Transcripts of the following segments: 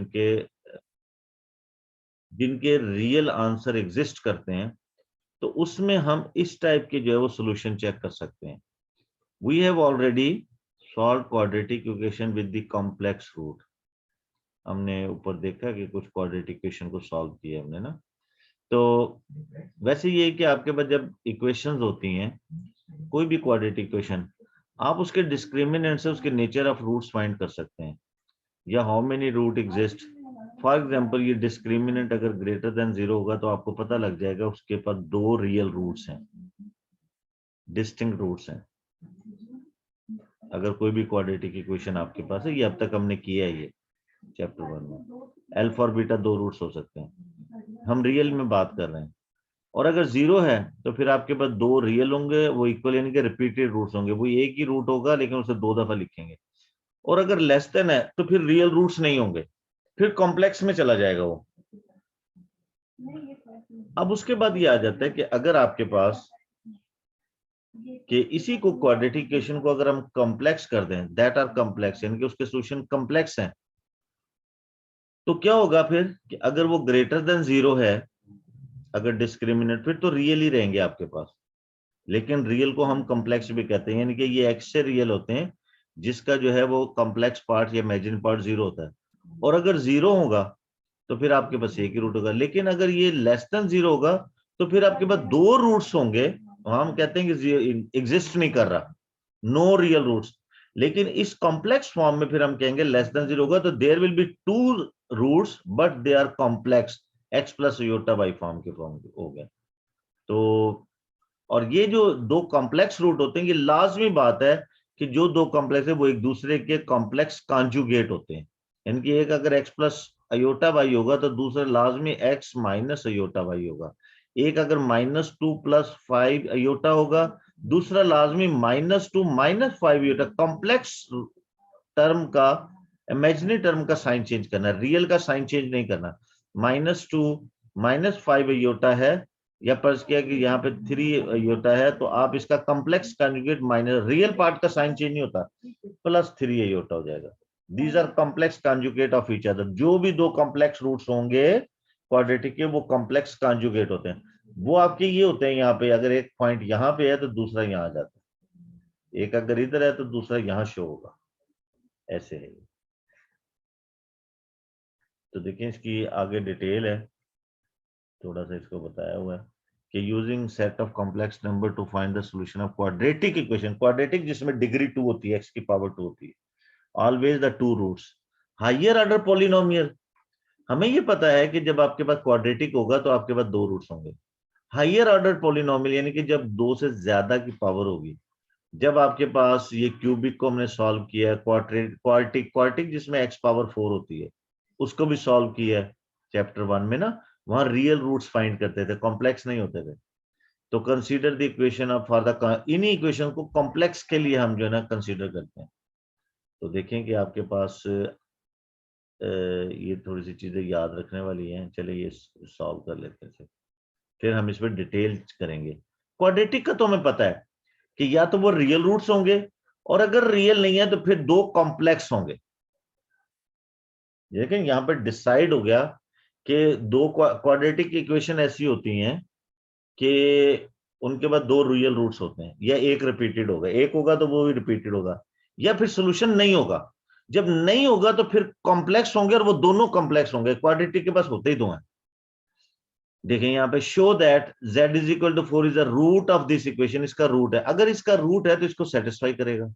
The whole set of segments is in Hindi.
के जिनके रियल आंसर एग्जिस्ट करते हैं, तो उसमें हम इस टाइप के जो है वो सोल्यूशन चेक कर सकते हैं। We have already solve quadratic equation with the complex root. हमने ऊपर देखा कि कुछ क्वाड्रेटिक इक्वेशन को सॉल्व किया हमने ना। तो वैसे ये कि आपके पास जब इक्वेशंस होती हैं, कोई भी क्वाड्रेटिक इक्वेशन, आप उसके डिस्क्रिमिनेंट से उसके नेचर ऑफ रूट्स फाइंड कर सकते हैं, या how many root exist. For example ये डिस्क्रिमिनेंट अगर ग्रेटर देन 0 होगा तो आपको पता लग जाएगा उसके पास 2 रियल रूट्स हैं, डिस्टिंक्ट रूट्स हैं। अगर कोई भी क्वाड्रेटिक इक्वेशन आपके पास है, ये अब तक हमने किया है ये चैप्टर 1 में, अल्फा और बीटा 2 रूट्स हो सकते हैं, हम रियल में बात कर रहे हैं। और अगर 0 है तो फिर आपके पास 2 रियल होंगे, वो इक्वल यानी कि रिपीटेड रूट्स होंगे, वो एक ही रूट होगा लेकिन उसे 2 दफा लिखेंगे। और अगर लेस देन है तो फिर रियल रूट्स नहीं होंगे, फिर कॉम्प्लेक्स में चला जाएगा वो। अब उसके बाद ये आ जाता है कि अगर आपके पास कि इसी को क्वाड्रेटिक इक्वेशन को अगर हम कॉम्प्लेक्स कर दें, दैट आर कॉम्प्लेक्स यानी कि उसके सॉल्यूशन कॉम्प्लेक्स हैं, तो क्या होगा फिर कि अगर वो ग्रेटर देन 0 है, अगर डिस्क्रिमिनेंट, फिर तो रियल ही रहेंगे आपके पास। लेकिन रियल को हम कॉम्प्लेक्स भी कहते हैं, यानी कि ये एक्स से रियल होते हैं जिसका जो है वो कॉम्प्लेक्स पार्ट या इमेजिन पार्ट 0 होता है। और अगर 0 होगा तो फिर आपके पास एक ही रूट होगा। लेकिन अगर ये लेस देन 0 होगा तो फिर आपके पास 2 रूट्स होंगे, हम कहते हैं कि एग्जिस्ट नहीं कर रहा, नो रियल रूट्स। लेकिन इस कॉम्प्लेक्स फॉर्म में फिर हम कहेंगे लेस देन 0 होगा तो there will be 2 roots but they are complex, X plus iota by form के फॉर्म हो गया। तो और ये जो 2 कॉम्प्लेक्स रूट होते हैं, ये लाजमी बात है कि जो 2 कॉम्प्लेक्स है वो एक दूसरे के कॉम्प्लेक्स कॉन्जुगेट होते हैं। यानी कि एक अगर x प्लस अयोटा वाई होगा तो दूसरा लाजमी x माइनस अयोटा वाई होगा। एक अगर -2 प्लस 5 अयोटा होगा, दूसरा लाजमी -2 माइनस 5 अयोटा। कॉम्प्लेक्स टर्म का, इमेजिनरी टर्म का साइन चेंज करना, रियल का साइन चेंज नहीं करना। -2 -5 अयोटा है, या पर्स किया कि यहाँ पे 3 अयोटा है, तो आप इसका complex conjugate minus, real part का साइन चेंज नहीं होता, +3 अयोटा हो जाएगा। These are complex conjugate of each other. जो भी 2 कॉम्प्लेक्स रूट्स होंगे क्वाड्रेटिक के, वो कॉम्प्लेक्स कॉन्जुगेट होते हैं। वो आपके ये होते हैं, यहाँ पे अगर एक पॉइंट यहाँ पे है तो दूसरा यहाँ आ जाता है, एक अगर इधर है तो दूसरा यहाँ शो होगा, ऐसे है। तो देखिए इसकी आगे डिटेल है, थोड़ा सा इसको बताया हुआ है कि using set of complex number to find the solution of quadratic equation. Quadratic जिसमें डिग्री 2 होती है, x की पावर 2 होती है, always the 2 roots. Higher order polynomial, हमें ये पता है कि जब आपके पास क्वाड्रेटिक होगा तो आपके पास 2 रूट्स होंगे। हायर ऑर्डर पॉलिनोमियल यानी कि जब 2 से ज्यादा की पावर होगी, जब आपके पास ये क्यूबिक को हमने सॉल्व किया है, क्वाड्रेटिक जिसमें x पावर 4 होती है, उसको भी सॉल्व किया है चैप्टर 1 में ना, वहां रियल रूट्स फाइंड करते थे, कॉम्प्लेक्स नहीं होते थे। तो consider the equation of for the, इन्हीं इक्वेशन को कॉम्प्लेक्स के लिए हम जो है ना कंसीडर करते हैं। तो देखें कि आपके पास ये थोड़ी सी चीजें याद रखने वाली हैं, चलिए ये सॉल्व कर लेते हैं, फिर हम इस पर डिटेल करेंगे। क्वाड्रेटिक का तो हमें पता है कि या तो वो रियल रूट्स होंगे, और अगर रियल नहीं है तो फिर 2 कॉम्प्लेक्स होंगे। लेकिन यहां पर डिसाइड हो गया कि 2 क्वाड्रेटिक इक्वेशन ऐसी होती हैं कि उनके बाद 2 रियल रूट्स होते हैं, या एक रिपीटेड होगा, एक होगा तो वो भी रिपीटेड होगा, या फिर सोल्यूशन नहीं होगा। जब नहीं होगा तो फिर कॉम्प्लेक्स होंगे, और वो दोनों कॉम्प्लेक्स होंगे। क्वाड्रेटिक के पास होते ही 2 हैं। देखें यहाँ पे, show that z = 4 is the root of this equation. इसका रूट है, अगर इसका रूट है तो इसको सेटिस्फाई करेगा।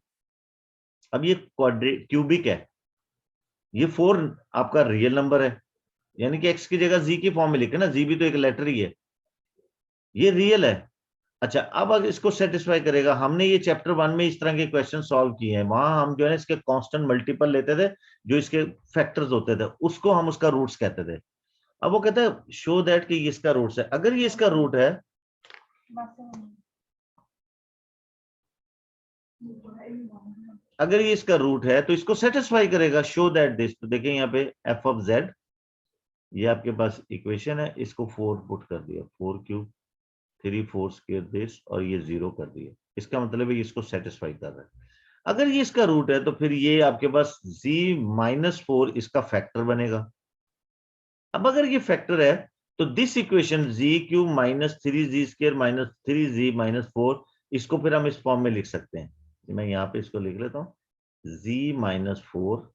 अब ये क्यूबिक है, ये 4 आपका रियल नंबर है, यानी कि x की जगह z की फॉर्म में लिखे ना, z भी तो एक लेटर ही है, ये रियल है। अच्छा, अब अगर इसको सेटिस्फाई करेगा, हमने ये चैप्टर 1 में इस तरह के क्वेश्चन सॉल्व किए हैं, वहां हम जो है इसके कांस्टेंट मल्टीपल लेते थे, जो इसके फैक्टर्स होते थे, उसको हम उसका रूट्स कहते थे। अब वो कहता है शो दैट कि ये इसका रूट्स है। अगर ये इसका रूट है, अगर ये इसका रूट है तो इसको सेटिस्फाई करेगा, शो दैट दिस। तो देखें यहाँ पे f ऑफ z, ये आपके पास इक्वेशन है, इसको 4 पुट कर दिया, 4 क्यूब 3 4 स्क्वायर दिस, और ये 0 कर दिया। इसका मतलब है इसको सेटिस्फाई कर रहा है। अगर ये इसका रूट है तो फिर ये आपके पास z -4 इसका फैक्टर बनेगा, अब अगर ये फैक्टर है तो this equation z³ minus 3z² minus 3z minus 4, इसको फिर हम इस फॉर्म में लिख सकते हैं। मैं यहां पे इसको लिख लेता हूं, z माइनस 4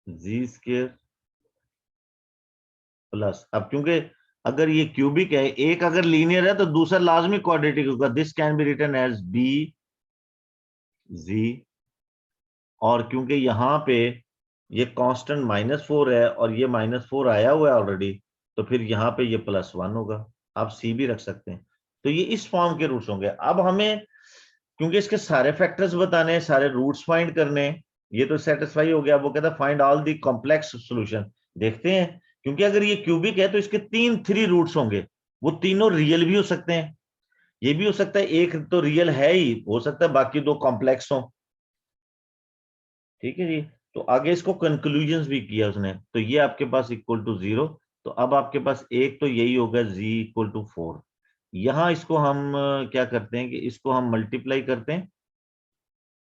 z² प्लस, अब क्योंकि अगर ये क्यूबिक है, एक अगर लीनियर है तो दूसरा लाजमी क्वाड्रेटिक होगा, this can be written as b z, और क्योंकि यहां पे ये कांस्टेंट -4 है और ये -4 आया हुआ है ऑलरेडी, तो फिर यहाँ पे ये +1 होगा। आप सी भी रख सकते हैं। तो ये इस फॉर्म के रूट्स होंगे। अब हमें क्योंकि इसके सारे फैक्टर्स बताने हैं, सारे रूट्स फाइंड करने हैं, ये तो सेटिस्फाई हो गया। वो कहता है find all the complex solution. देखते हैं, क्योंकि अगर ये क्यूबिक है तो इसके 3 रूट्स होंगे, वो तीनों रियल भी हो सकते हैं। ये भी हो सकता है एक तो रियल है ही, हो सकता है बाकी 2 कॉम्प्लेक्स हो। ठीक है जी। तो आगे इसको कंक्लूजन्स भी किया उसने, तो ये आपके पास इक्वल टू 0। तो अब आपके पास एक तो यही होगा z इक्वल टू 4। यहां इसको हम क्या करते हैं कि इसको हम मल्टीप्लाई करते हैं।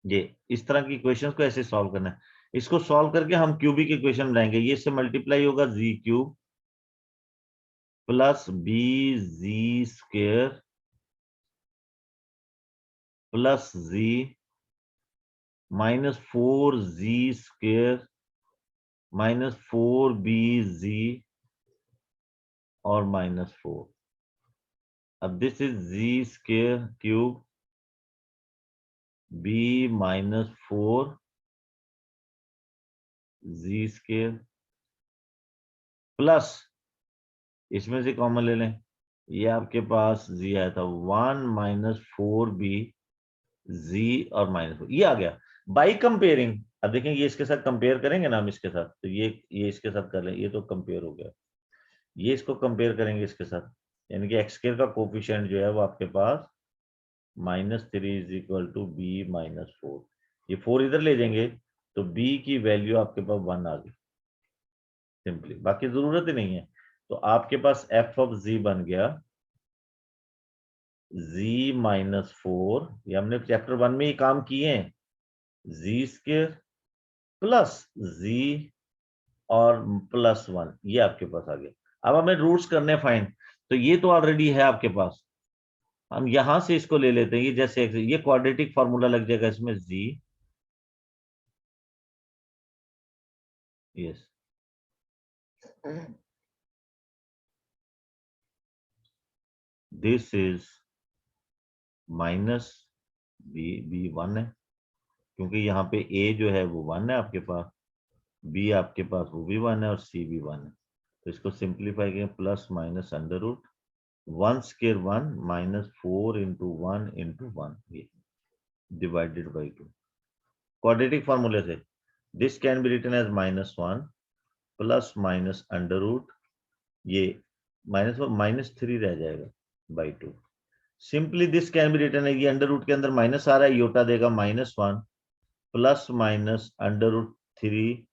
ये इस तरह की इक्वेशंस को ऐसे सॉल्व करना है। इसको सॉल्व करके हम क्यूबिक इक्वेशन बनाएंगे। ये इससे मल्टीप्लाई होगा z³ plus bz² plus z minus 4z² minus 4bz और -4। अब this is z² b minus 4z² plus, इसमें से कॉमन ले लें, ये आपके पास z आया था 1 माइनस 4b z और -4, ये आ गया बाई कंपेयरिंग। अब देखें ये इसके साथ कंपेयर करेंगे ना हम इसके साथ, तो ये इसके साथ कर लें, ये तो कंपेयर हो गया। ये इसको कंपेयर करेंगे इसके साथ, यानी कि x² का कोफिशिएंट जो है वो आपके पास -3 is equal to b minus 4। ये 4 इधर ले जाएंगे तो b की वैल्यू आपके पास 1 आ गई सिंपली, बाकी जरूरत ही नहीं है। तो आपके पास f ऑफ z बन गया z माइनस 4, ये हमने चैप्टर 1 में ही काम किए हैं, z² प्लस z और +1, ये आपके पास आ गया। अब हमें रूट्स करने फाइंड, तो ये तो ऑलरेडी है आपके पास, हम यहां से इसको ले लेते हैं। ये जैसे ये क्वाड्रेटिक फार्मूला लग जाएगा इसमें z, yes, this is minus b 1 है, क्योंकि यहाँ पे a जो है वो 1 है आपके पास, b आपके पास वो भी 1 है और c भी 1 है। तो इसको सिंप्लीफाई करें, plus minus under root 1² 1 minus 4 into 1 into 1, ये डिवाइडेड बाई 2 क्वाड्रेटिक फार्मूले से। This can be written as -1 plus minus under root, ये -3 रह जाएगा by 2। Simply this can be written है, ये अंडर रूट के अंदर माइनस आ रहा है, योटा देगा -1 plus minus under root 3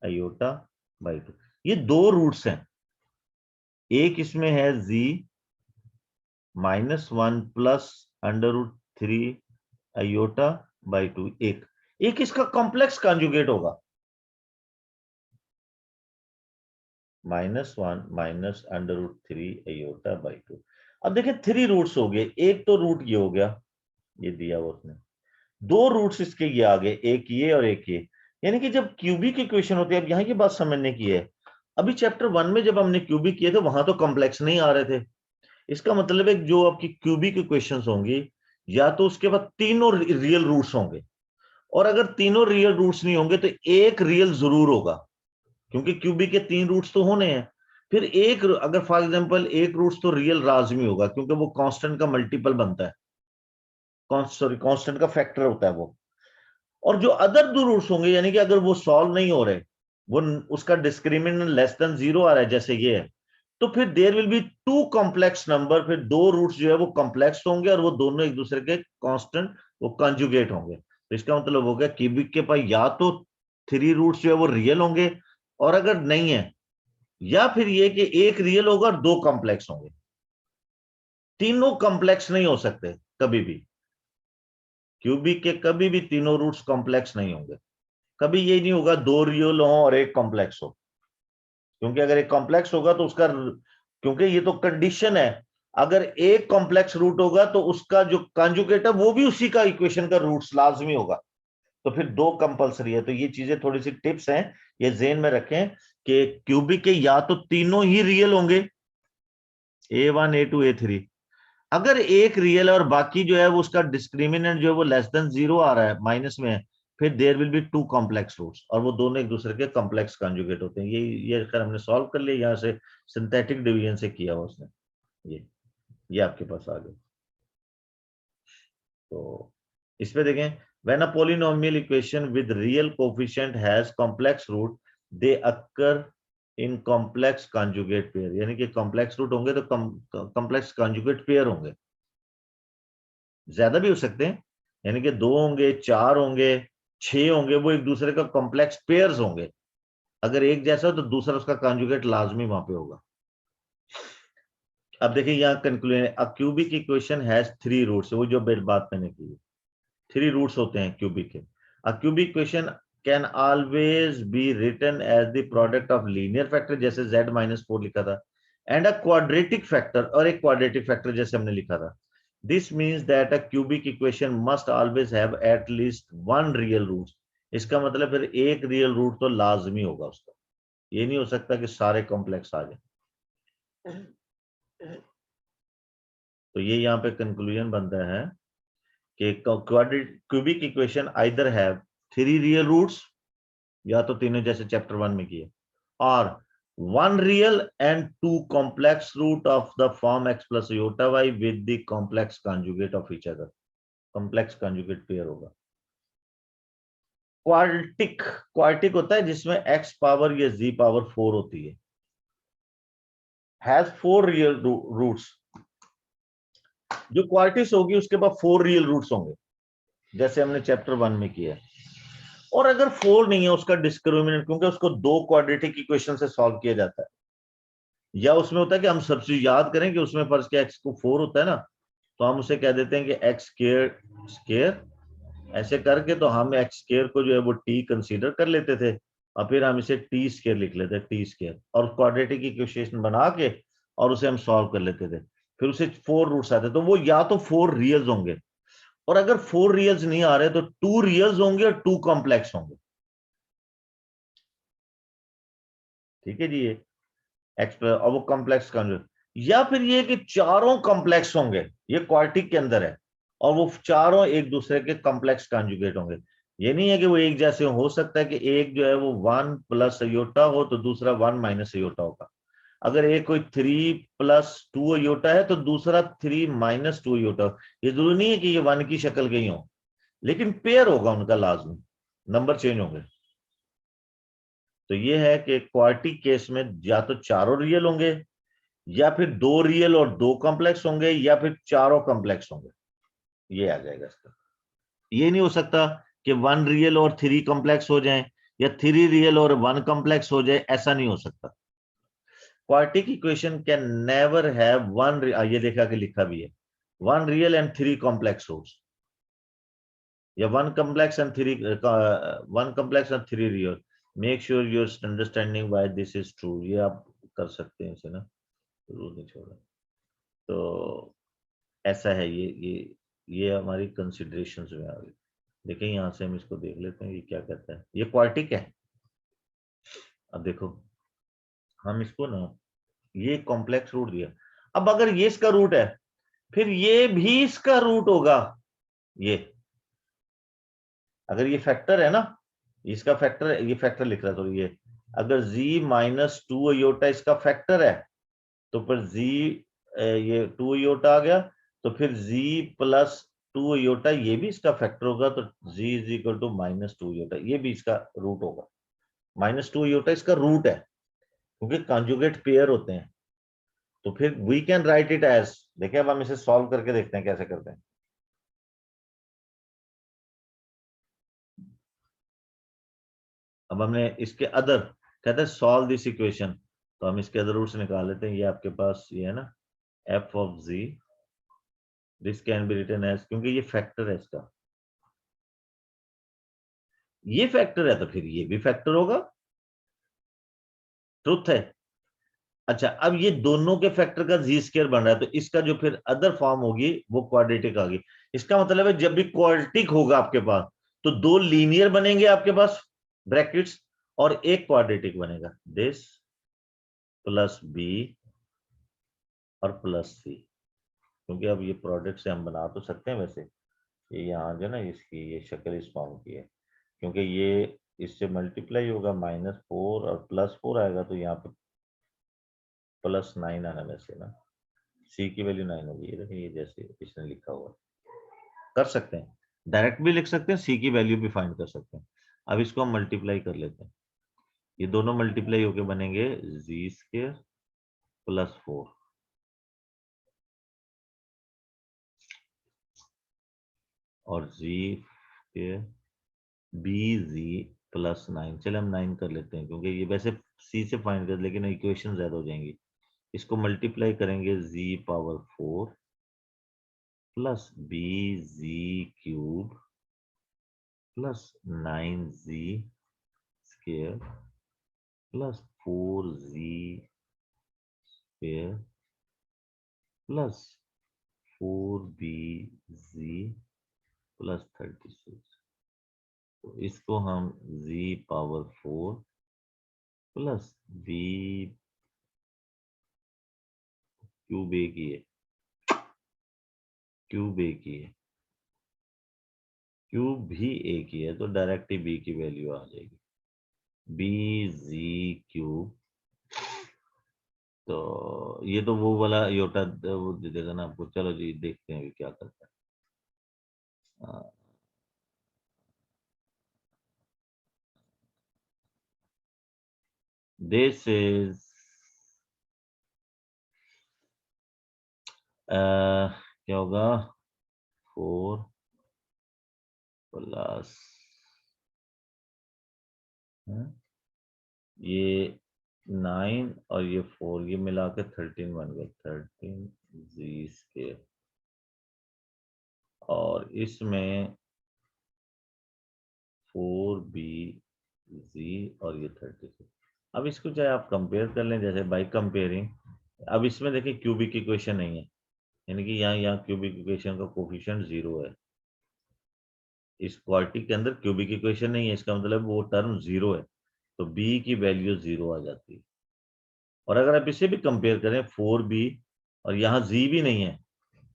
iota by 2। ये 2 रूट्स हैं, एक इसमें है z -1 plus under root 3 iota by 2, एक इसका कॉम्प्लेक्स कॉन्जुगेट होगा, -1 minus under root 3 iota by 2। अब देखिए 3 रूट्स हो गए, एक तो रूट ये हो गया, ये दिया हुआ उसने, 2 रूट्स इसके ये आ गए, एक ये और एक ये। यानी कि जब क्यूबिक इक्वेशन होती है, अब यहाँ की बात समझने की है, अभी चैप्टर 1 में जब हमने क्यूबिक किए थे वहां तो कॉम्प्लेक्स नहीं आ रहे थे। इसका मतलब है जो आपकी क्यूबिक इक्वेशंस होंगी, या तो उसके बाद तीनों रियल रूट्स होंगे, और अगर तीनों रियल रूट्स नहीं होंगे तो एक रियल जरूर होगा, क्योंकि क्यूबिक के 3 रूट्स तो होने हैं। फिर एक, अगर फॉर एग्जांपल एक रूट्स तो रियल लाजमी होगा, क्योंकि वो कांस्टेंट का मल्टीपल बनता है, कांस्टेंट का फैक्टर होता है वो। और जो अदर 2 रूट्स होंगे, यानी कि अगर वो सॉल्व नहीं हो रहे, वो उसका डिस्क्रिमिनेंट लेस देन 0 आ रहा है जैसे ये है, तो फिर there will be 2 complex number, फिर 2 रूट्स जो है वो कॉम्प्लेक्स होंगे और वो दोनों एक दूसरे के कांस्टेंट, वो कंजुगेट होंगे। तो इसका मतलब हो गया क्यूबिक के पास या तो 3 रूट्स जो है वो रियल होंगे, और अगर नहीं है, या फिर ये कि एक रियल होगा और 2 कॉम्प्लेक्स होंगे। तीनों कॉम्प्लेक्स नहीं हो सकते कभी भी, क्यूबिक के कभी भी तीनों रूट्स कॉम्प्लेक्स नहीं होंगे। कभी ये नहीं होगा दो रियल हो और एक कॉम्प्लेक्स हो, क्योंकि अगर एक कॉम्प्लेक्स होगा तो उसका, क्योंकि ये तो कंडीशन है, अगर एक कॉम्प्लेक्स रूट होगा तो उसका जो कॉन्जुगेट है वो भी उसी का इक्वेशन का रूट्स लाजमी होगा, तो फिर दो कंपलसरी है। तो ये चीजें थोड़ी सी टिप्स हैं, ये ज़हन में रखें कि क्यूबिक के या तो तीनों ही रियल होंगे, A1 A2 A3, अगर एक रियल है और बाकी जो है वो उसका डिस्क्रिमिनेंट जो है वो लेस देन 0 आ रहा है, माइनस में है, फिर there will be two complex roots, और वो दोनों एक दूसरे के कॉम्प्लेक्स कॉन्जुगेट होते हैं। ये अगर हमने सॉल्व कर लिया, यहाँ से सिंथेटिक डिवीजन से किया हुआ उसने, ये आपके पास आ गया। तो इस पे देखें, when a polynomial equation with real coefficient has complex root, they occur in complex conjugate pair, यानी कि कॉम्प्लेक्स रूट होंगे तो कॉम्प्लेक्स कॉन्जुगेट पेयर होंगे, ज्यादा भी हो सकते हैं, यानी कि 2 होंगे, 4 होंगे, 6 होंगे, वो एक दूसरे का कॉम्प्लेक्स पेयर्स होंगे। अगर एक जैसा हो तो दूसरा उसका कॉन्जुगेट लाजमी वहां पे होगा। अब देखिए यहाँ conclusion, a cubic equation has 3 roots, वो जो बात मैंने की, 3 रूट्स होते हैं क्यूबिक के। A cubic equation can always be written as the product of linear factor, जैसे z-4 लिखा था, एंड अ क्वाड्रेटिक फैक्टर, और एक क्वाड्रेटिक फैक्टर जैसे हमने लिखा था। This means that a cubic equation must always have at least one real root. इसका मतलब फिर एक रियल रूट तो लाजमी होगा उसका, ये नहीं हो सकता कि सारे कॉम्प्लेक्स आ जाए। तो ये यहाँ पे कंक्लूजन बनता है कि cubic equation either have 3 real roots, या तो तीनों जैसे चैप्टर 1 में किए, और 1 real and 2 complex root of the form x plus iota y with the complex conjugate of each other, complex conjugate pair होगा। क्वार्टिक, क्वार्टिक होता है जिसमें x पावर या z पावर 4 होती है, हैज 4 रियल रूट्स। जो क्वार्टिस होगी उसके बाद 4 रियल रूट्स होंगे, जैसे हमने चैप्टर 1 में किया है। और अगर 4 नहीं है उसका डिस्क्रिमिनेंट, क्योंकि उसको 2 क्वाड्रेटिक इक्वेशन से सॉल्व किया जाता है, या उसमें होता है कि हम सबसे याद करें कि उसमें फर्ज के x को 4 होता है ना, तो हम उसे कह देते हैं कि x स्क्वायर स्क्वायर, ऐसे करके तो हम x स्क्वायर को जो है वो t कंसीडर कर लेते थे, और फिर हम इसे t स्क्वायर लिख लेते हैं, t स्क्वायर, और क्वाड्रेटिक इक्वेशन बना के और उसे हम सॉल्व कर लेते थे, फिर उसे 4 रूट्स आते, तो वो या तो 4 रियल्स होंगे, और अगर 4 रियल्स नहीं आ रहे तो 2 रियल्स होंगे और 2 कॉम्प्लेक्स होंगे। ठीक है जी, ये एक्स और वो कॉम्प्लेक्स कॉन्जुगेट, या फिर ये कि चारों कॉम्प्लेक्स होंगे, ये क्वार्टिक के अंदर है, और वो चारों एक दूसरे के कॉम्प्लेक्स कॉन्जुगेट होंगे। ये नहीं है कि वो एक जैसे हो सकता है कि एक जो है वो 1 प्लस अयोटा हो तो दूसरा 1 माइनस अयोटा होगा, अगर एक कोई 3 प्लस 2 अयोटा है तो दूसरा 3 माइनस 2 अयोटा। ये जरूरी नहीं है कि ये 1 की शक्ल के ही हो, लेकिन पेयर होगा उनका लाजमी, नंबर चेंज होंगे। तो ये है कि क्वार्टिक केस में या तो चारों रियल होंगे, या फिर 2 रियल और 2 कॉम्प्लेक्स होंगे, या फिर चारों कॉम्प्लेक्स होंगे, ये आ जाएगा इसका। ये नहीं हो सकता कि 1 रियल और 3 कॉम्प्लेक्स हो जाएं, या 3 रियल और 1 कॉम्प्लेक्स हो जाए, ऐसा नहीं हो सकता। Quartic equation can never have one, ये देखा कि लिखा भी है 1 रियल एंड 3 कॉम्प्लेक्स रूट्स, या 1 complex and 3 1 complex and 3 real। Make sure your understanding why this is true, ये आप कर सकते हैं इसे ना, जरूर नहीं छोड़ा। तो ऐसा है, ये हमारी कंसिडरेशंस में आ गई। देखें यहाँ से हम इसको देख लेते हैं ये क्या कहता है, ये क्वार्टिक है। अब देखो हम इसको ना, ये कॉम्प्लेक्स रूट दिया, अब अगर ये इसका रूट है फिर ये भी इसका रूट होगा, ये अगर ये फैक्टर है ना, इसका फैक्टर, ये फैक्टर लिख रहा है, तो ये अगर z माइनस 2 अयोटा इसका फैक्टर है, तो फिर z, ये 2 अयोटा आ गया, तो फिर z प्लस 2 अयोटा ये भी इसका फैक्टर होगा, तो z is equal to minus 2 iota, ये भी इसका रूट होगा। माइनस 2 अयोटा इसका रूट है, क्योंकि कॉन्जुगेट पेयर होते हैं। तो फिर we can write it as, देखिए अब हम इसे सॉल्व करके देखते हैं कैसे करते हैं। अब हमने इसके अदर, कहते हैं सॉल्व दिस इक्वेशन, तो हम इसके अदर रूट्स निकाल लेते हैं। ये आपके पास ये है ना f of z, this can be written as, क्योंकि ये फैक्टर है इसका, ये फैक्टर है तो फिर ये भी फैक्टर होगा, ट्रुथ है। अच्छा, अब ये दोनों के फैक्टर का जी स्क्वायर बन रहा है, तो इसका जो फिर अदर फॉर्म होगी वो क्वाड्रेटिक आ गई। इसका मतलब है जब भी क्वाड्रेटिक होगा आपके पास, तो दो लीनियर बनेंगे आपके पास ब्रैकेट्स, और एक क्वाड्रेटिक बनेगा, दिस प्लस बी और प्लस सी। क्योंकि अब ये प्रोडक्ट से हम बना तो सकते हैं, वैसे ये यहाँ जो ना इसकी ये शक्ल इस फॉर्म की है, क्योंकि ये इससे मल्टीप्लाई होगा, -4 और +4 आएगा, तो यहाँ पे +9 आना, वैसे ना सी की वैल्यू 9 होगी। ये देखिए, ये जैसे इसने लिखा हुआ कर सकते हैं, डायरेक्ट भी लिख सकते हैं, सी की वैल्यू भी फाइंड कर सकते हैं। अब इसको हम मल्टीप्लाई कर लेते हैं, ये दोनों मल्टीप्लाई होके बनेंगे जी² + 4, और जी² BZ + 9। चले हम 9 कर लेते हैं, क्योंकि ये वैसे सी से फाइंड कर, लेकिन इक्वेशन ज्यादा हो जाएंगी। इसको मल्टीप्लाई करेंगे Z⁴ plus BZ³ plus 9Z² plus 4Z² plus 4BZ plus 36। तो इसको हम Z⁴ प्लस B³ A की है, क्यूब ए की है, क्यूब भी ए की है, तो डायरेक्ट ही बी की वैल्यू आ जाएगी, BZ³। तो ये तो वो वाला योटा वो दे देगा ना आपको। चलो जी, देखते हैं अभी क्या करता है। दिस इज क्या होगा, 4 प्लस ये 9 और ये 4, ये मिला के 13 बन गया, 13Z², और इसमें 4BZ और ये 36। अब इसको चाहे आप कंपेयर कर लें, जैसे बाई कंपेयरिंग। अब इसमें देखिए क्यूबिक इक्वेशन नहीं है, यानी कि यहाँ क्यूबिक इक्वेशन का कोफिशिएंट 0 है। इस क्वाड्रेटिक के अंदर क्यूबिक इक्वेशन नहीं है, इसका मतलब वो टर्म 0 है, तो b की वैल्यू 0 आ जाती है। और अगर आप इसे भी कंपेयर करें 4b, और यहाँ z भी नहीं है,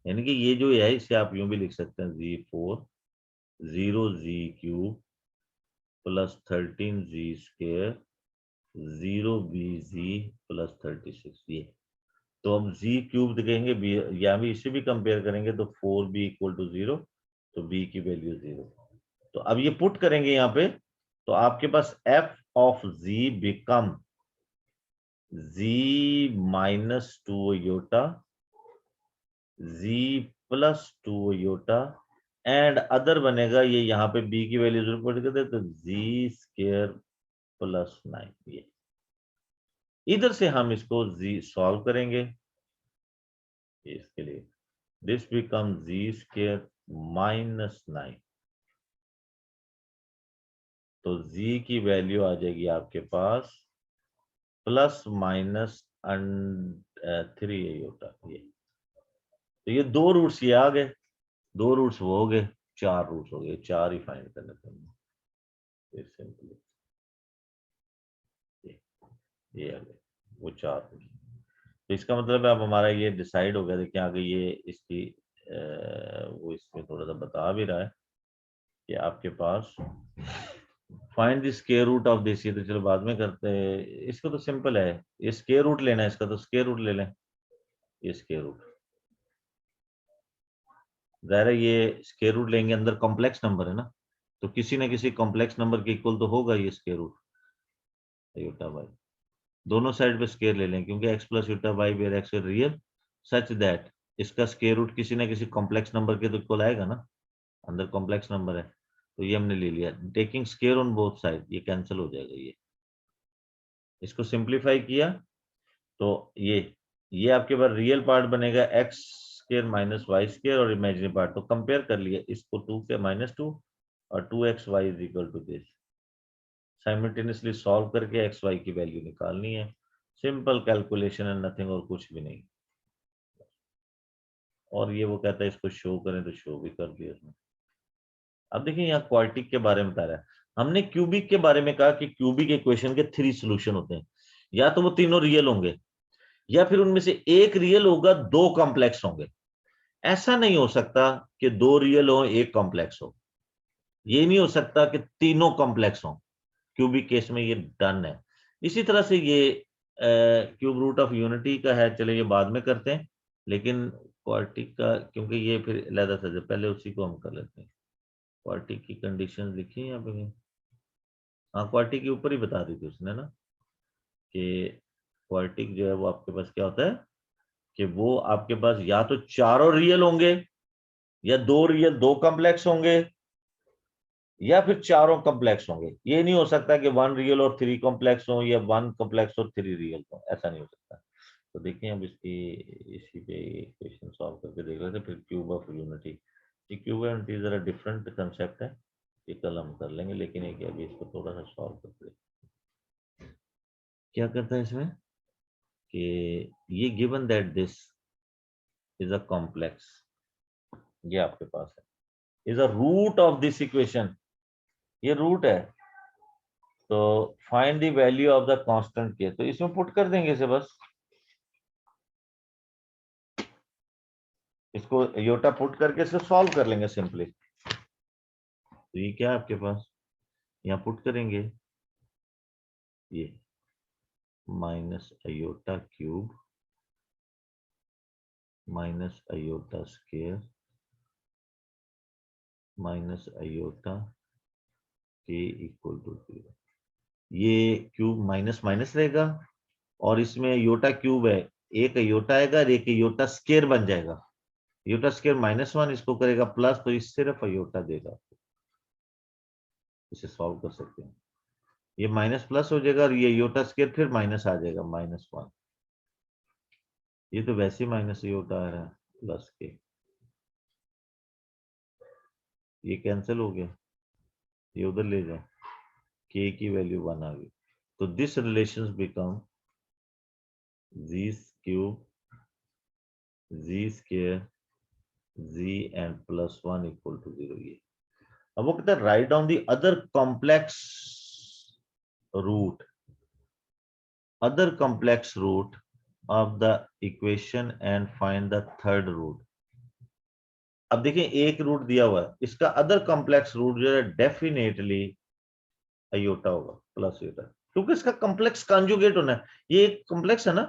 यानी कि ये जो है इसे आप यूं भी लिख सकते हैं, Z⁴ 0Z³ plus 13Z² 0BZ plus 36। ये तो अब Z³ देखेंगे, या भी इसे भी कंपेयर करेंगे, तो 4b = 0, तो b की वैल्यू 0। तो अब ये पुट करेंगे यहाँ पे, तो आपके पास f of z become z-2 iota, z+2 iota, and other बनेगा, ये यहाँ पे b की वैल्यू 0 पुट करते, तो Z² + 9। ये इधर से हम इसको z सॉल्व करेंगे, इसके लिए दिस बिकम Z² - 9, तो z की वैल्यू आ जाएगी आपके पास ±3 योटा। ये तो ये 2 रूट्स ये आ गए, 2 रूट्स वो हो गए, 4 रूट्स हो गए, 4 ही फाइंड करने थे सिंपली। ये आ गए वो 4 रूट्स। तो इसका मतलब है अब हमारा ये डिसाइड हो गया। देखिए आगे ये इसकी वो इसमें थोड़ा सा बता भी रहा है कि आपके पास find the square root of this. ये तो चलो बाद में करते हैं, इसको तो सिंपल है, ये स्क्वायर रूट लेना है इसका, तो स्क्वायर रूट ले लें। ये स्क्वायर रूट ज़ाहिर है, ये स्क्वायर रूट लेंगे, अंदर कॉम्प्लेक्स नंबर है ना, तो किसी ना किसी कॉम्प्लेक्स नंबर के इक्वल तो होगा ये स्क्वायर रूट आयोटा वाई। दोनों साइड पे स्क्वायर ले लें, क्योंकि x + iota y where x is real such that इसका स्क्वायर रूट किसी ना किसी कॉम्प्लेक्स नंबर के तो इक्वल आएगा ना, अंदर कॉम्प्लेक्स नंबर है, तो ये हमने ले लिया। Taking square on both side, ये कैंसिल हो जाएगा। ये इसको सिंप्लीफाई किया, तो ये आपके पास रियल पार्ट बनेगा x² - y² और इमेजिनरी पार्ट, तो कंपेयर कर लिया इसको 2 के -2 और 2xy = दिस। साइमल्टेनियसली सॉल्व करके एक्स वाई की वैल्यू निकालनी है। सिंपल कैलकुलेशन है, नथिंग और कुछ भी नहीं। और ये वो कहता है इसको शो करें तो शो भी कर दिया उसने। अब देखिए यहाँ क्वार्टिक के बारे में बता रहा है। हमने क्यूबिक के बारे में कहा कि क्यूबिक इक्वेशन के 3 सॉल्यूशन होते हैं, या तो वो तीनों रियल होंगे या फिर उनमें से एक रियल होगा, 2 कॉम्प्लेक्स होंगे। ऐसा नहीं हो सकता कि 2 रियल हो एक कॉम्प्लेक्स हो, ये नहीं हो सकता कि तीनों कॉम्प्लेक्स हो। क्यूबिक केस में ये डन है। इसी तरह से ये क्यूब रूट ऑफ यूनिटी का है, चले ये बाद में करते हैं, लेकिन क्वार्टिक का क्योंकि ये फिर अलग था, पहले उसी को हम कर लेते हैं। क्वार्टिक की कंडीशन लिखी है यहाँ पे। हाँ क्वार्टिक के ऊपर ही बता दी थी उसने ना कि क्वार्टिक जो है वो आपके पास क्या होता है कि वो आपके पास या तो चारों रियल होंगे, या 2 रियल 2 कॉम्प्लेक्स होंगे, या फिर चारों कॉम्प्लेक्स होंगे। ये नहीं हो सकता कि 1 रियल और 3 कॉम्प्लेक्स हो, या 1 कॉम्प्लेक्स और 3 रियल हो, ऐसा नहीं हो सकता। तो देखिए अब इसकी इसी पे इक्वेशन सॉल्व करके देख लेते हैं। फिर क्यूब ऑफ यूनिटी, ये क्यूब ऑफ यूनिटी जरा डिफरेंट कंसेप्ट है, ये कल हम कर लेंगे, लेकिन एक अभी इसको थोड़ा सा सॉल्व करते हैं। क्या करता है इसमें कि ये given that this is a complex, ये आपके पास है, is a root of this equation, ये रूट है, तो find the value of the constant k, तो इसमें पुट कर देंगे इसे बस, इसको योटा पुट करके इसे सॉल्व कर लेंगे सिंपली। तो ये क्या है आपके पास, यहाँ पुट करेंगे ये minus iota cube minus iota square minus iota के इक्वल टू 0। ये क्यूब माइनस माइनस रहेगा, और इसमें अयोटा क्यूब है, एक अयोटा आएगा और एक अयोटा स्क्वायर बन जाएगा। अयोटा स्क्वायर -1 इसको करेगा प्लस, तो इस सिर्फ अयोटा देगा। इसे सॉल्व कर सकते हैं, ये माइनस प्लस हो जाएगा और ये अयोटा स्क्वायर फिर माइनस आ जाएगा -1। ये तो वैसे ही माइनस अयोटा आ रहा है प्लस के, ये कैंसिल हो गया, ये उधर ले जाए, के की वैल्यू 1 आ गई। तो this relation become z cube z square z and +1 equal to 0। ये अब वो कहता है write down the other complex root, other complex root of the equation and find the third root। अब देखिए एक रूट दिया हुआ है, इसका अदर कॉम्प्लेक्स रूट जो है डेफिनेटली अयोटा होगा, प्लस अयोटा, क्योंकि इसका कॉम्प्लेक्स कॉन्जुगेट होना है। ये एक कॉम्प्लेक्स है ना,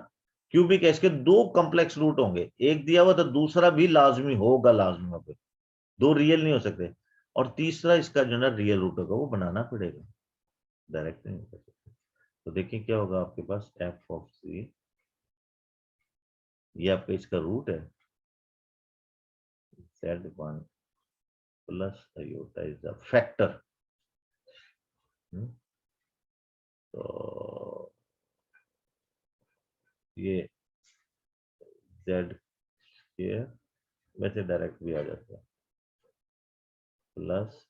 क्यूबिक है, इसके 2 कॉम्प्लेक्स रूट होंगे, एक दिया हुआ तो दूसरा भी लाजमी होगा, लाजमी होगा, 2 रियल नहीं हो सकते, और तीसरा इसका जो है रियल रूट होगा, वो बनाना पड़ेगा, डायरेक्ट नहीं कर सकते। तो देखिए क्या होगा आपके पास, एफ ऑफ सी, ये आपका इसका रूट है, Z1 plus iota is the factor. तो ये Z स्क्वायर वैसे डायरेक्ट भी आ जाता है, प्लस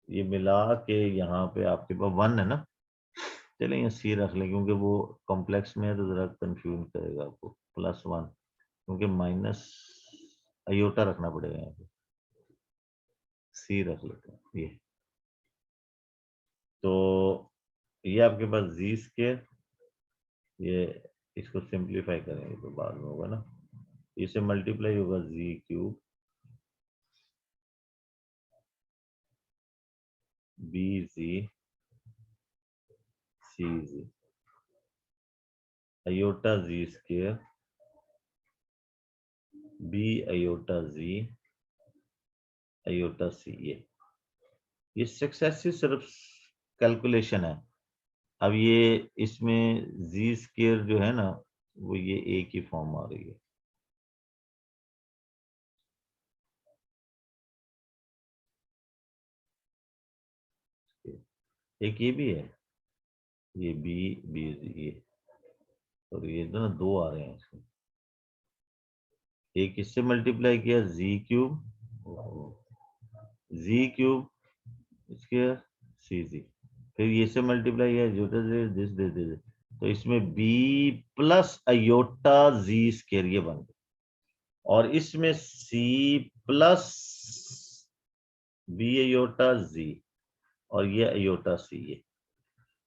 ये मिला के यहाँ पे आपके पास 1 है ना, चलिए यहाँ सी रख लें क्योंकि वो कॉम्प्लेक्स में है तो जरा कंफ्यूज करेगा आपको, +1, क्योंकि माइनस अयोटा रखना पड़ेगा यहाँ पे, सी रख लेते हैं ये। तो ये आपके पास जी स्क्वायर, ये इसको सिंप्लीफाई करेंगे तो बाद में होगा ना, इसे मल्टीप्लाई होगा जी क्यूब बी जी सी जी अयोटा जी स्क्वायर बी अयोटा जी अयोटा सी। ये सक्सेसिव सिर्फ कैलकुलेशन है। अब ये इसमें जी स्क्वायर जो है ना, वो ये एक ही फॉर्म आ रही है, एक ये भी है, ये बी बी ये, और ये ना 2 आ रहे हैं इसमें, एक इससे मल्टीप्लाई किया जी क्यूब स्क्वायर सी जी, फिर ये से मल्टीप्लाई है दिस, तो इसमें b प्लस अयोटा जी स्केयर ये बन गया, और इसमें c प्लस b अयोटा जी, और ये अयोटा c है।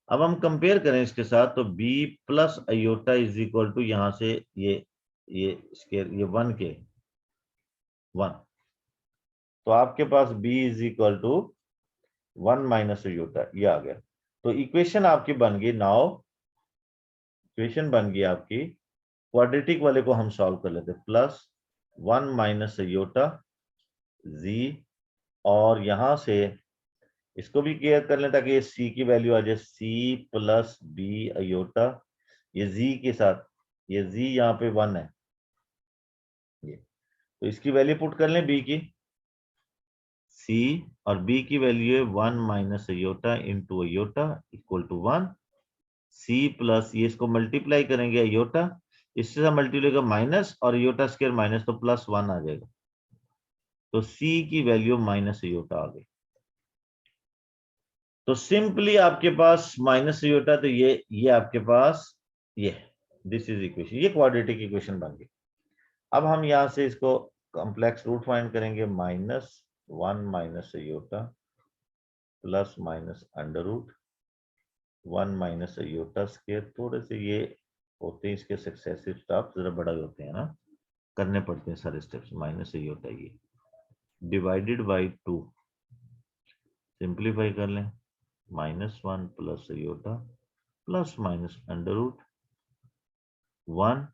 अब हम कंपेयर करें इसके साथ, तो b plus iota is equal to यहां से ये स्केयर ये 1 के 1, तो आपके पास b is equal to 1 minus iota, ये आ गया। तो इक्वेशन आपकी बन गई, नाउ इक्वेशन बन गई आपकी, क्वाड्रेटिक वाले को हम सॉल्व कर लेते, प्लस 1 माइनस अयोटा जी, और यहां से इसको भी क्लियर कर लें ताकि ये c की वैल्यू आ जाए, c प्लस बी अयोटा, ये z के साथ, ये z यहाँ पे 1 है, ये तो इसकी वैल्यू पुट कर लें b की, c और b की वैल्यू है 1 minus iota into iota equal to 1, c plus ये इसको मल्टीप्लाई करेंगे अयोटा, इससे मल्टीप्लाई का माइनस और अयोटा स्क्वायर माइनस, तो प्लस 1 आ जाएगा, तो c की वैल्यू माइनस अयोटा आ गई। तो सिंपली आपके पास माइनस अयोटा, तो ये आपके पास ये दिस इज इक्वेशन, ये क्वाड्रेटिक इक्वेशन बन गई। अब हम यहां से इसको कॉम्प्लेक्स रूट फाइंड करेंगे, -1 minus iota plus minus under root 1 minus iota square, थोड़े से ये होते हैं इसके सक्सेसिव स्टेप्स जरा बड़ा होते हैं ना, करने पड़ते हैं सारे स्टेप्स, माइनस अयोटा ये डिवाइडेड बाई 2, सिंप्लीफाई कर लें, -1 plus iota plus minus under root 1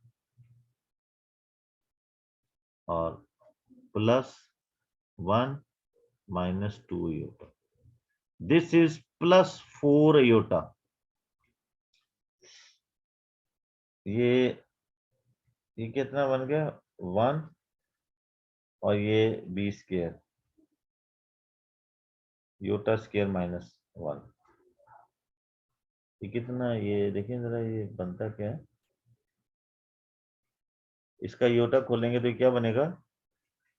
और plus 1 minus 2 iota, this is plus 4 iota, ये कितना बन गया 1, और ये b square iota square minus 1, ये कितना, ये देखिए जरा ये बनता क्या है, इसका योटा खोलेंगे तो क्या बनेगा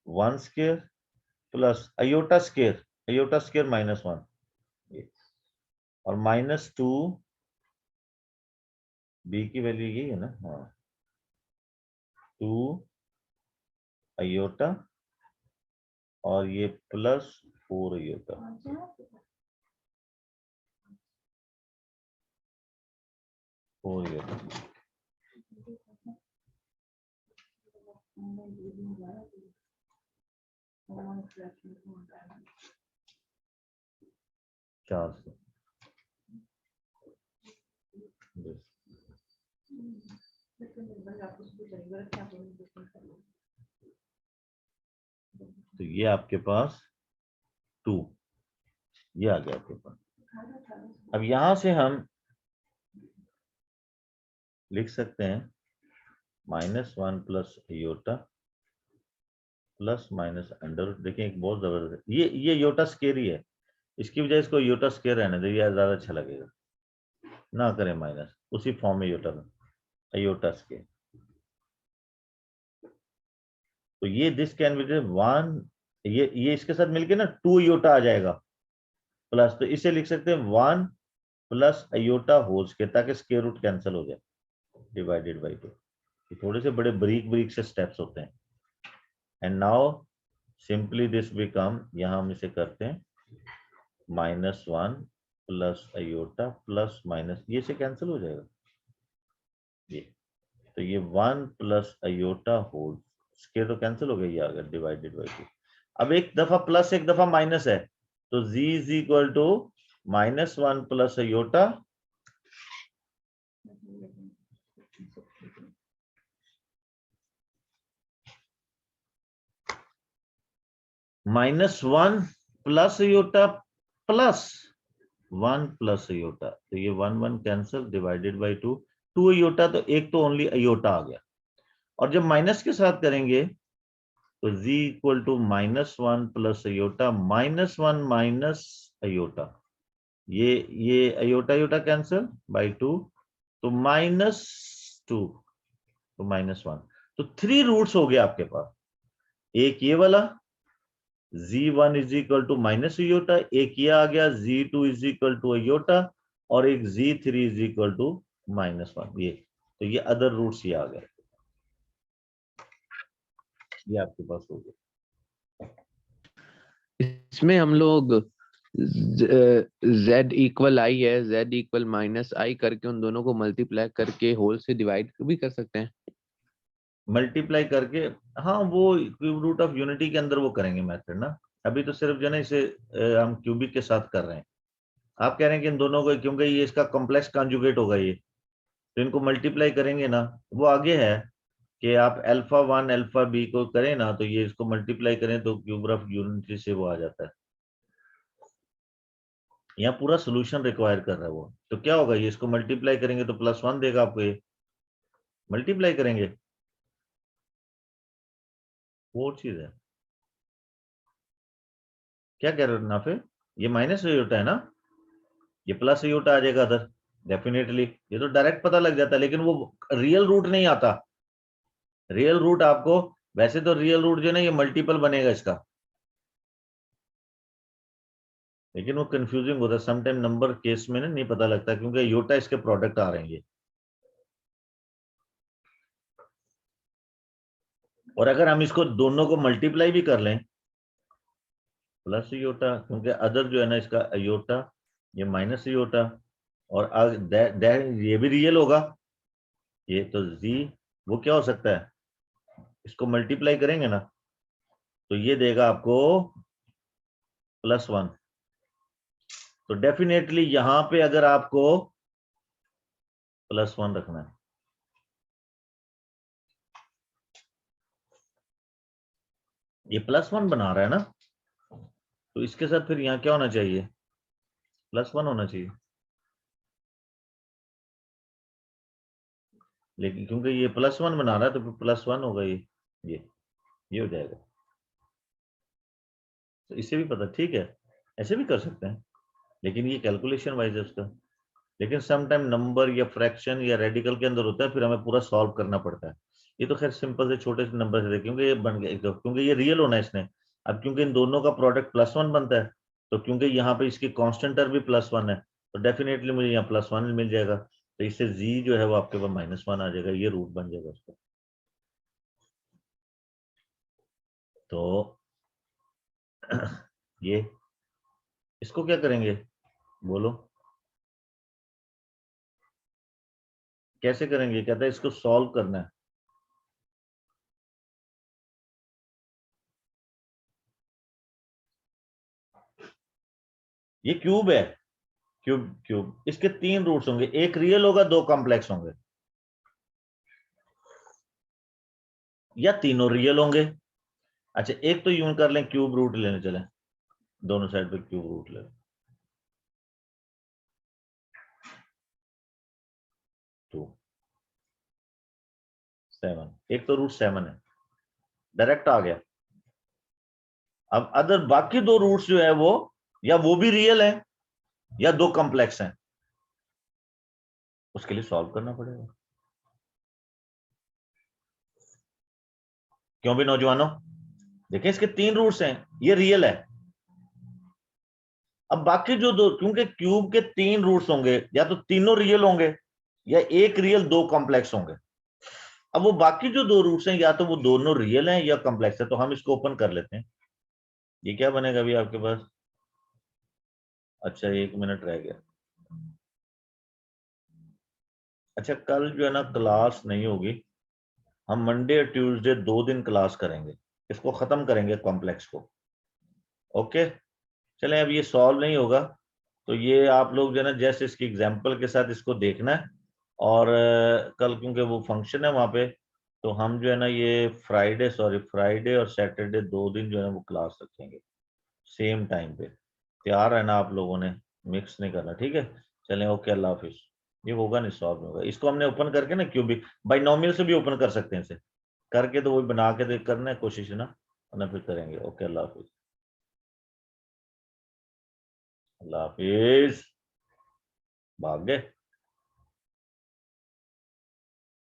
1 square plus iota square minus 1, और -2 b की वैल्यू यही है ना, हाँ 2 अयोटा और ये प्लस 4 अयोटा, 4 अयोटा, चार सौ, तो ये आपके पास 2, ये आ गया आपके पास। अब यहां से हम लिख सकते हैं -1 plus iota plus minus under, देखिए एक बहुत जबरदस्त, ये योटा स्क्वायर ही है, इसकी वजह इसको योटा स्क्वायर रहने दे, ये ज्यादा अच्छा लगेगा, ना करें माइनस, उसी फॉर्म में योटा में अयोटा स्क्वायर, तो ये दिस कैन बी 1, ये इसके साथ मिलके ना 2 अयोटा आ जाएगा प्लस, तो इसे लिख सकते हैं 1 प्लस अयोटा होल स्क्वायर, ताकि स्क्वायर रूट कैंसिल हो जाए, डिवाइडेड बाई 2, थोड़े से बड़े बारीक से स्टेप्स होते हैं। And now simply this become, यहां हम इसे करते हैं -1 प्लस अयोटा प्लस माइनस, ये से कैंसिल हो जाएगा ये, तो ये 1 प्लस अयोटा होल स्क्वायर तो कैंसिल हो गया, ये आ गया डिवाइडेड बाई 2। अब एक दफा प्लस एक दफा माइनस है, तो z is equal to -1 plus iota -1 plus iota plus 1 plus iota, तो ये 1 कैंसिल डिवाइडेड बाई 2 अयोटा, तो एक तो ओनली अयोटा आ गया, और जब माइनस के साथ करेंगे तो z equal to -1 plus iota -1 minus iota, ये अयोटा अयोटा कैंसिल बाई 2, तो -2 तो -1, तो 3 रूट्स हो गया आपके पास, एक ये वाला Z1 is equal to minus iota, एक ये आ गया Z2 is equal to aorta, और एक Z3 इज इक्वल टू -1। ये तो ये अदर रूट्स ये आ गए, ये आपके पास हो गया। इसमें हम लोग z इक्वल आई है, z इक्वल -i करके उन दोनों को मल्टीप्लाई करके होल से डिवाइड भी कर सकते हैं। मल्टीप्लाई करके, हाँ वो क्यूब रूट ऑफ यूनिटी के अंदर वो करेंगे मेथड ना। अभी तो सिर्फ जो है ना इसे हम क्यूबिक के साथ कर रहे हैं। आप कह रहे हैं कि इन दोनों को, क्योंकि ये इसका कॉम्प्लेक्स कॉन्जुगेट होगा ये, तो इनको मल्टीप्लाई करेंगे ना, वो आगे है कि आप α1 α b को करें ना, तो ये इसको मल्टीप्लाई करें तो क्यूब ऑफ यूनिटी से वो आ जाता है। यहाँ पूरा सोल्यूशन रिक्वायर कर रहा है वो, तो क्या होगा, ये इसको मल्टीप्लाई करेंगे तो +1 देगा आपको, ये मल्टीप्लाई करेंगे वो चीज है। क्या कह रहे हो नाफे, ये माइनस अयोटा है ना, ये प्लस अयोटा आ जाएगा अदर, डेफिनेटली ये तो डायरेक्ट पता लग जाता है, लेकिन वो रियल रूट नहीं आता। रियल रूट आपको, वैसे तो रियल रूट जो है ना ये मल्टीपल बनेगा इसका, लेकिन वो कंफ्यूजिंग होता है समटाइम, नंबर केस में ना नहीं पता लगता, क्योंकि योटा इसके प्रोडक्ट आ रहे हैं ये। और अगर हम इसको दोनों को मल्टीप्लाई भी कर लें प्लस योटा, क्योंकि अदर जो है ना इसका अयोटा, ये माइनस योटा, और ये भी रियल होगा, ये तो जी, वो क्या हो सकता है, इसको मल्टीप्लाई करेंगे ना तो ये देगा आपको +1। तो डेफिनेटली यहां पे अगर आपको +1 रखना है, ये +1 बना रहा है ना, तो इसके साथ फिर यहाँ क्या होना चाहिए, +1 होना चाहिए, लेकिन क्योंकि ये +1 बना रहा है तो फिर +1 होगा, ये हो जाएगा। तो इससे भी पता, ठीक है ऐसे भी कर सकते हैं, लेकिन ये कैलकुलेशन वाइज है उसका। लेकिन सम टाइम नंबर या फ्रैक्शन या रेडिकल के अंदर होता है, फिर हमें पूरा सॉल्व करना पड़ता है। ये तो खैर सिंपल से छोटे से नंबर से, क्योंकि ये बन गया, क्योंकि ये रियल होना है इसने। अब क्योंकि इन दोनों का प्रोडक्ट +1 बनता है, तो क्योंकि यहाँ पे इसकी कांस्टेंट टर्म भी +1 है, तो डेफिनेटली मुझे यहाँ +1 मिल जाएगा, तो इससे जी जो है वो आपके पास -1 आ जाएगा, ये रूट बन जाएगा उसका। तो ये इसको क्या करेंगे बोलो, कैसे करेंगे, कहता है इसको सॉल्व करना है। ये क्यूब है, क्यूब क्यूब, इसके 3 रूट्स होंगे, एक रियल होगा, 2 कॉम्प्लेक्स होंगे, या तीनों रियल होंगे। अच्छा एक तो यूं कर लें, क्यूब रूट लेने चले, दोनों साइड पे क्यूब रूट ले, 2 7, एक तो √7 है, डायरेक्ट आ गया। अब अदर बाकी 2 रूट्स जो है वो, या वो भी रियल है या 2 कॉम्प्लेक्स हैं, उसके लिए सॉल्व करना पड़ेगा। क्यों भी नौजवानों, देखिए इसके 3 रूट्स हैं, ये रियल है। अब बाकी जो 2, क्योंकि क्यूब के 3 रूट्स होंगे, या तो तीनों रियल होंगे या एक रियल 2 कॉम्प्लेक्स होंगे। अब वो बाकी जो 2 रूट्स हैं, या तो वो दोनों रियल हैं या कॉम्प्लेक्स है, तो हम इसको ओपन कर लेते हैं। ये क्या बनेगा अभी आपके पास, अच्छा 1 मिनट रह गया। अच्छा कल जो है ना क्लास नहीं होगी, हम मंडे और ट्यूसडे 2 दिन क्लास करेंगे, इसको खत्म करेंगे कॉम्प्लेक्स को। ओके चलें, अब ये सॉल्व नहीं होगा, तो ये आप लोग जो है ना जैसे इसकी एग्जांपल के साथ इसको देखना है। और कल क्योंकि वो फंक्शन है वहां पे, तो हम जो है ना ये फ्राइडे और सैटरडे 2 दिन जो है वो क्लास रखेंगे सेम टाइम पे। तैयार है ना आप लोगों ने, मिक्स नहीं करना, ठीक है। चलें ओके, अल्लाह हाफिज। ये होगा नहीं, सॉल्व नहीं होगा, इसको हमने ओपन करके ना क्यूबिक बाइनोमियल से भी ओपन कर सकते हैं इसे, करके तो वही बना के करना है कोशिश ना, वरना फिर करेंगे। ओके अल्लाह हाफिज, अल्लाह हाफिज, भाग गए।